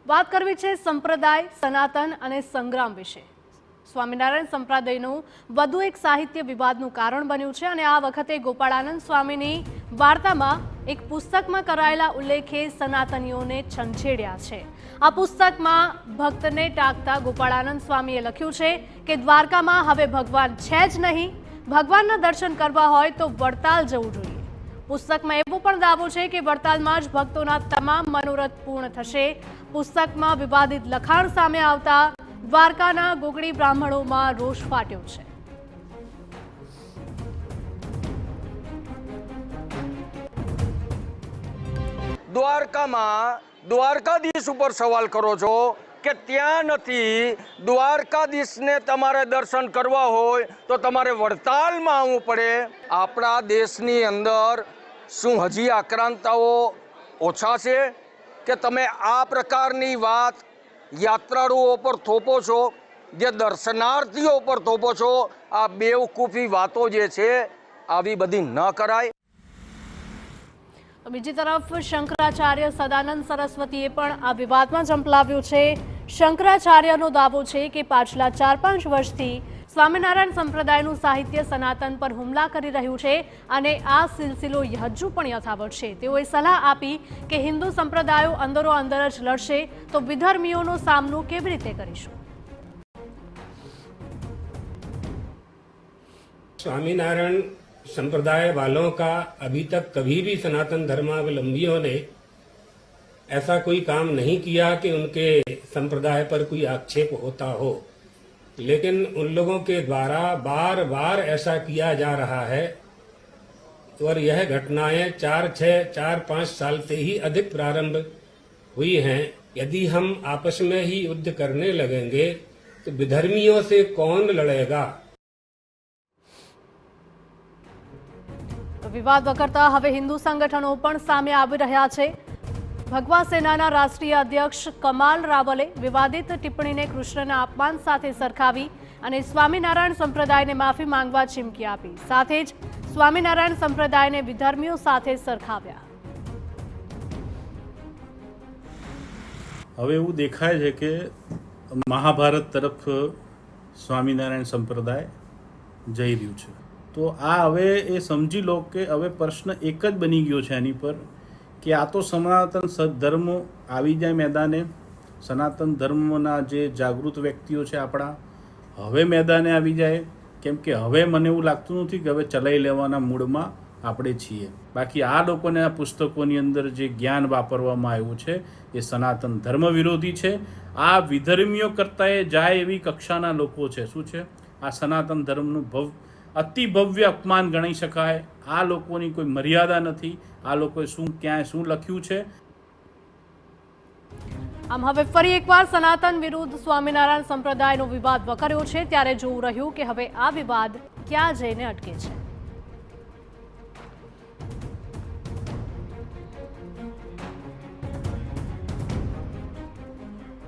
વાત કરવી છે સંપ્રદાય, સનાતન અને સંગ્રામ વિશે। સ્વામિનારાયણ સંપ્રદાયનું વધુ એક સાહિત્ય વિવાદનું કારણ બન્યું છે અને આ વખતે ગોપાળાનંદ સ્વામીની વાર્તામાં એક પુસ્તકમાં કરાયેલા ઉલ્લેખે સનાતનીઓને છંછેડ્યા છે। આ પુસ્તકમાં ભક્તને ટાંકતા ગોપાળાનંદ સ્વામીએ લખ્યું છે કે દ્વારકામાં હવે ભગવાન છે જ નહીં, ભગવાનના દર્શન કરવા હોય તો વડતાલ જવું જોઈએ। પુસ્તકમાં એવો પણ દાવો છે કે વડતાલમાં જ ભક્તોના તમામ મનોરથ પૂર્ણ થશે। પુસ્તકમાં વિવાદિત લખાણ સામે આવતા દ્વારકાના ગોગડી બ્રાહ્મણોમાં રોષ ફાટ્યો છે। દ્વારકામાં દ્વારકાધીશ ઉપર સવાલ કરો છો કે ત્યાં નથી। દ્વારકાધીશને તમારે દર્શન કરવા હોય તો તમારે વડતાલમાં આવવું પડે। આપણા દેશની અંદર શું હજી આક્રાંતાઓ ઓછા છે કે તમે આ પ્રકારની વાત યાત્રાળુઓ પર થોપો છો, જે દર્શનાર્થીઓ પર થોપો છો? આ બેવકૂફી વાતો જે છે આવી બધી ન કરાય। બીજી તરફ શંકરાચાર્ય સદાનંદ સરસ્વતીએ પણ આ વિવાદમાં ઝંપલાવ્યું છે। શંકરાચાર્યનો દાવો છે કે પાછલા 4-5 વર્ષથી સ્વામિનારાયણ સંપ્રદાયનું સાહિત્ય સનાતન પર હુમલા કરી રહ્યું છે અને આ સિલસિલો હજુ પણ યથાવત છે। તેઓએ સલાહ આપી કે હિન્દુ સંપ્રદાયો અંદરો અંદર જ લડશે તો વિધર્મીઓનો સામનો કેવી રીતે કરીશું। स्वामीनारायण संप्रदाय वालों का अभी तक कभी भी सनातन धर्मावलंबियों ने ऐसा कोई काम नहीं किया कि उनके संप्रदाय पर कोई आक्षेप होता हो, लेकिन उन लोगों के द्वारा बार बार ऐसा किया जा रहा है और यह घटनाएं 4-5 साल से ही अधिक प्रारंभ हुई हैं। यदि हम आपस में ही युद्ध करने लगेंगे तो विधर्मियों से कौन लड़ेगा। વિવાદ વકરતા હવે હિન્દુ સંગઠનો પણ સામે આવી રહ્યા છે। ભગવા સેનાના રાષ્ટ્રીય અધ્યક્ષ કમાલ રાવલે વિવાદિત ટિપ્પણીને કૃષ્ણના અપમાન સાથે સરખાવી અને સ્વામિનારાયણ સંપ્રદાયને માફી માંગવા ચીમકી આપી। સાથે જ સ્વામિનારાયણ સંપ્રદાયને વિધર્મીઓ સાથે સરખાવ્યા। હવે એવું દેખાય છે કે મહાભારત તરફ સ્વામિનારાયણ સંપ્રદાય જઈ રહ્યું છે। તો આ હવે એ સમજી લો કે હવે પ્રશ્ન એક જ બની ગયો છે એની પર કે આ તો સનાતન ધર્મ આવી જાય મેદાને। સનાતન ધર્મના જે જાગૃત વ્યક્તિઓ છે આપણા હવે મેદાને આવી જાય, કેમ કે હવે મને એવું લાગતું નથી કે હવે ચલાવી લેવાના મૂડમાં આપણે છીએ। બાકી આ લોકોને આ પુસ્તકોની અંદર જે જ્ઞાન વાપરવામાં આવ્યું છે એ સનાતન ધર્મ વિરોધી છે। આ વિધર્મીઓ કરતાં જાય એવી કક્ષાના લોકો છે। શું છે? આ સનાતન ધર્મનું અતિ ભવ્ય અપમાન ગણી શકાય। આ લોકોની કોઈ મર્યાદા નથી। આ લોકોએ ક્યાંય શું લખ્યું છે। આમ હવે ફરી એકવાર સનાતન વિરુદ્ધ સ્વામિનારાયણ સંપ્રદાયનો વિવાદ વકર્યો છે, ત્યારે જોવું રહ્યું કે હવે આ વિવાદ ક્યાં જઈને અટકે છે।